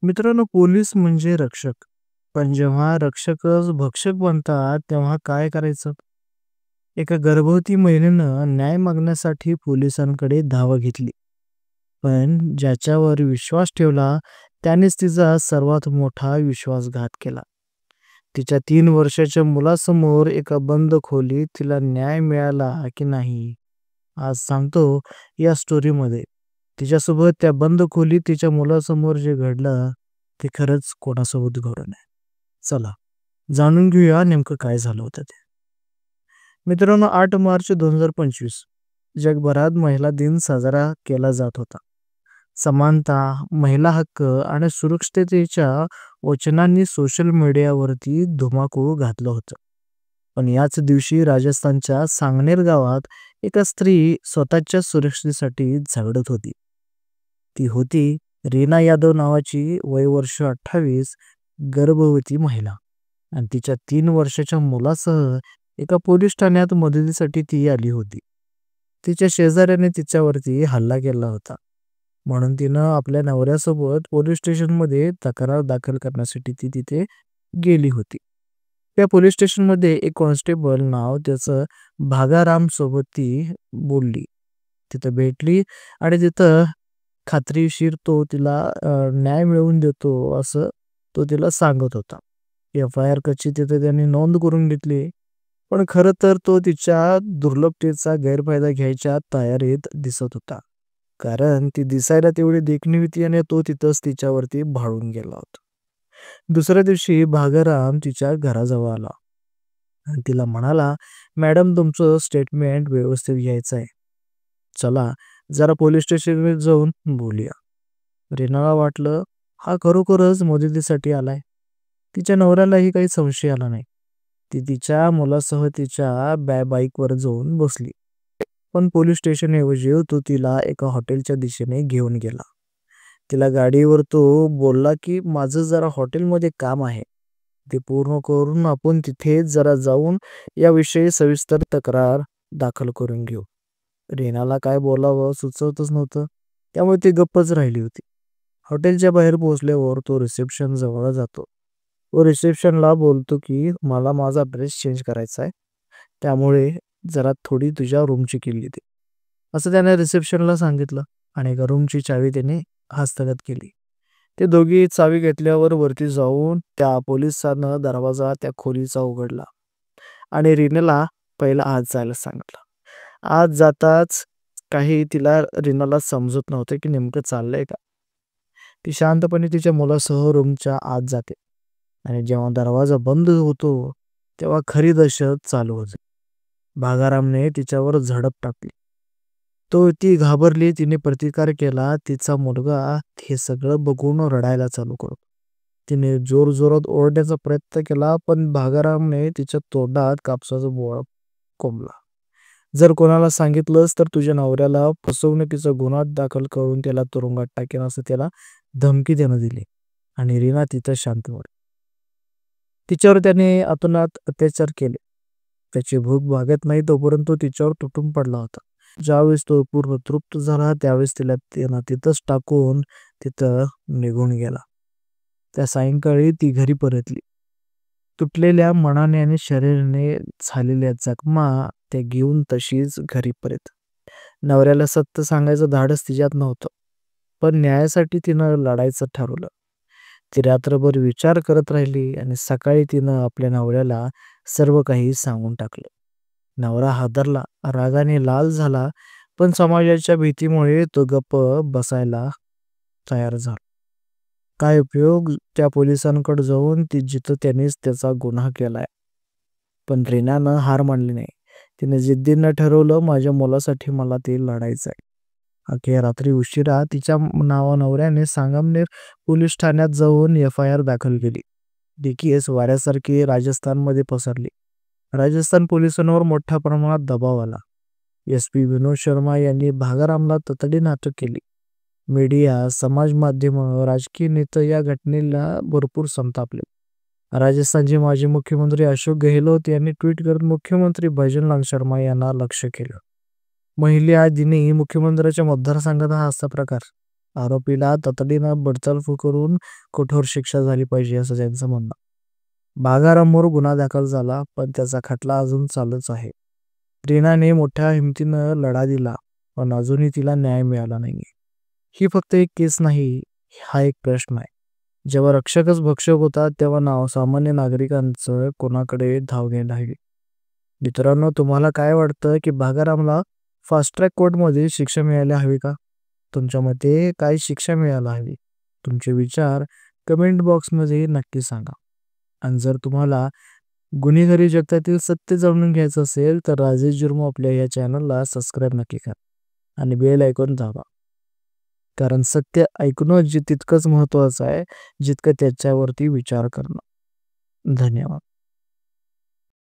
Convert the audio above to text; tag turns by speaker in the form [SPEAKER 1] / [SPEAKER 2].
[SPEAKER 1] मित्रांनो, पोलीस म्हणजे रक्षक. पण जेव्हा रक्षकच भक्षक बनतात, तेव्हा काय करायचं? एका गर्भवती महिलेनं न्याय मागण्यासाठी पोलिसांकडे धाव घेतली. पण ज्याच्यावर विश्वास ठेवला, त्यानेच तिचा सर्वात मोठा विश्वासघात केला. तिच्या 3 वर्षाच्या मुलासमोर एका बंद खोलीत तिला न्याय मिळाला की नाही, आज सांगतो या स्टोरीमध्ये. तिच्यासोबत त्या बंद खोलीत तिच्या मुलासमोर जे घडलं, ते खरंच कोणासोबत घडलं नाही. चला, जाणून घेऊया नेमकं काय झालं होतं ते. मित्रांनो, 8 मार्च 2025 जगभरात महिला दिन साजरा केला जात होता. समानता, महिला हक्क आणि सुरक्षिततेच्या वचनांनी सोशल मीडियावरती धुमाकूळ घातलं होतं. पण याच दिवशी राजस्थानच्या सांगनेर गावात एका स्त्री स्वतःच्या सुरक्षेसाठी झगडत होती. ती होती रीना यादव नावाची वय वर्ष 28 गर्भवती महिला आणि तिच्या 3 वर्षाच्या मुलासह एका पोलीस ठाण्यात मदतीसाठी ती आली होती. तिच्या शेजाऱ्याने तिच्यावरती हल्ला केला होता. म्हणून तिनं आपल्या नवऱ्यासोबत पोलीस स्टेशनमध्ये तक्रार दाखल करण्यासाठी ती तिथे गेली होती. त्या पोलीस स्टेशनमध्ये एक कॉन्स्टेबल नाव त्याचं भागाराम सोबत ती बोलली. तिथं भेटली आणि तिथं खात्रीशीर तो तिला न्याय मिळवून देतो असं तो तिला सांगत होता. एफ-आय-आर कशी तिथे त्यांनी नोंद करून घेतली. पण खरं तर तो तिच्या दुर्लभतेचा गैरफायदा घ्यायच्या तयारीत दिसत होता. कारण ती दिसायला तेवढी देखणी होती आणि तो तिथंच तिच्यावरती भाळून गेला होता. दुसऱ्या दिवशी भागराम तिच्या घराजवळ आला आणि तिला म्हणाला, "मॅडम, तुमचं स्टेटमेंट व्यवस्थित घ्यायचं आहे. चला, जरा पोलीस स्टेशनवर जाऊन बोलूया." रीनाला वाटलं, हा खरोखरच मदतीसाठी आलाय. तिच्या नवऱ्यालाही काही संशय आला नाही. ती तिच्या मुलासह तिच्या बाईकवर जाऊन बसली. पण पोलीस स्टेशनऐवजी तो तिला एका हॉटेलच्या दिशेने घेऊन गेला. तिला गाडीवर तो बोलला की माझं जरा हॉटेलमध्ये काम आहे. ते पूर्ण करून आपण तिथे जरा जाऊन याविषयी सविस्तर तक्रार दाखल करून घेऊ. रीनाला काय बोलावं सुचतच नव्हतं. त्यामुळे ती गप्पच राहिली होती. हॉटेलच्या बाहेर पोहोचल्यावर तो रिसेप्शन जवळ जातो. तो रिसेप्शनला बोलतो की मला माझा ड्रेस चेंज करायचा आहे. त्यामुळे जरा थोडी तुझ्या रूमची किल्ली दे. असं त्याने रिसेप्शनला सांगितलं आणि एका रूमची चावी त्याने हस्तगत केली. ते दोघी चावी घेतल्यावर वरती जाऊन त्या पोलिसानं दरवाजा त्या खोलीचा उघडला आणि रीनेला पहिला आत जायला सांगितलं. आत जाताच काही तिला रीनाला समजत नव्हतं की नेमकं चाललंय का. ती शांतपणे तिच्या मुलासह रूमच्या आत जाते आणि जेव्हा दरवाजा बंद होतो तेव्हा खरी दहशत चालू होते. भागारामने तिच्यावर झडप टाकली. ती घाबरली. तिने प्रतिकार केला. तिचा मुलगा हे सगळं बघून रडायला चालू करतो. तिने जोरजोरात ओरडण्याचा प्रयत्न केला, पण भागारामने तिच्या तोंडात कापसाचा बोळा कोंबला. जर कोणाला सांगितलंस तर तुझ्या नवऱ्याला फसवणुकीचा गुन्हा दाखल करून त्याला तुरुंगात टाकेन असं त्याला धमकी देणं दिली. आणि रीना तिथं शांत होती. तिच्यावर त्याने अतोनात अत्याचार केले. त्याची भूक भागत नाही तोपर्यंत तो तिच्यावर तुटून पडला होता. ज्यावेळेस तो पूर्ण तृप्त झाला त्यावेळेस त्यानं तिथंच टाकून तिथं निघून गेला. त्या सायंकाळी ती घरी परतली. तुटलेल्या मनाने आणि शरीराने झालेल्या जखमा त्या घेऊन तशीच घरी परत. नवऱ्याला सत्य सांगायचं धाडस तिच्यात नव्हतं, पण न्यायासाठी तिनं लढायचं ठरवलं. ती रात्रभर विचार करत राहिली आणि सकाळी तिनं आपल्या नवऱ्याला सर्व काही सांगून टाकलं. नवरा हादरला, रागाने लाल झाला, पण समाजाच्या भीतीमुळे तो गप्प बसायला तयार झाला. काय उपयोग त्या पोलिसांकडे जाऊन जिथं त्यांनीच त्याचा गुन्हा केलाय. पण रीनानं हार मानली नाही. तिने जिद्दीनं ठरवलं, माझ्या मुलासाठी मला ते लढायचं आहे. अखेर रात्री उशिरा तिच्या नवऱ्याने संगमनेर पोलीस ठाण्यात जाऊन एफ-आय-आर दाखल केली. ती केस वाऱ्यासारखी राजस्थानमध्ये पसरली. राजस्थान पोलिसांवर मोठ्या प्रमाणात दबाव आला. एस-पी विनोद शर्मा यांनी भागारामला तातडीने अटक केली. मीडिया, समाज माध्यमं, राजकीय नेते या घटनेला भरपूर संतापले. राजस्थानचे माजी मुख्यमंत्री अशोक गेहलोत यांनी ट्विट करत मुख्यमंत्री भजनलाल शर्मा यांना लक्ष्य केलं. महिला दिनी मुख्यमंत्र्यांच्या मतदारसंघात हा असा प्रकार आरोपीला तातडीनं बडतर्फ करून कठोर शिक्षा झाली पाहिजे असं त्यांचं म्हणणं. भागारामवर गुन्हा दाखल झाला, पण त्याचा खटला अजून चालूच आहे. रीनाने मोठ्या हिमतीनं लढा दिला, पण अजूनही तिला न्याय मिळाला नाहीये. ही फक्त एक केस नाही, हा एक प्रश्न आहे. जेव्हा रक्षकच भक्षक होता, तेव्हा सामान्य नागरिकांचं कोणाकडे धाव घ्यायला हवी? मित्रांनो, तुम्हाला काय वाटतं की भागारामला फास्ट ट्रॅक कोर्टमध्ये शिक्षा मिळायला हवी का? तुमच्या मते काय शिक्षा मिळायला हवी? तुमचे विचार कमेंट बॉक्समध्ये नक्की सांगा. आणि जर तुम्हाला गुन्हेगारी जगतातील सत्य जाणून घ्यायचं असेल तर राजेश जुर्म आपल्या या चॅनलला सबस्क्राईब नक्की करा आणि बेल आयकॉन दाबा. कारण सत्य ऐकणं तितकंच महत्त्वाचं आहे जितकं त्याच्यावरती विचार करणं. धन्यवाद.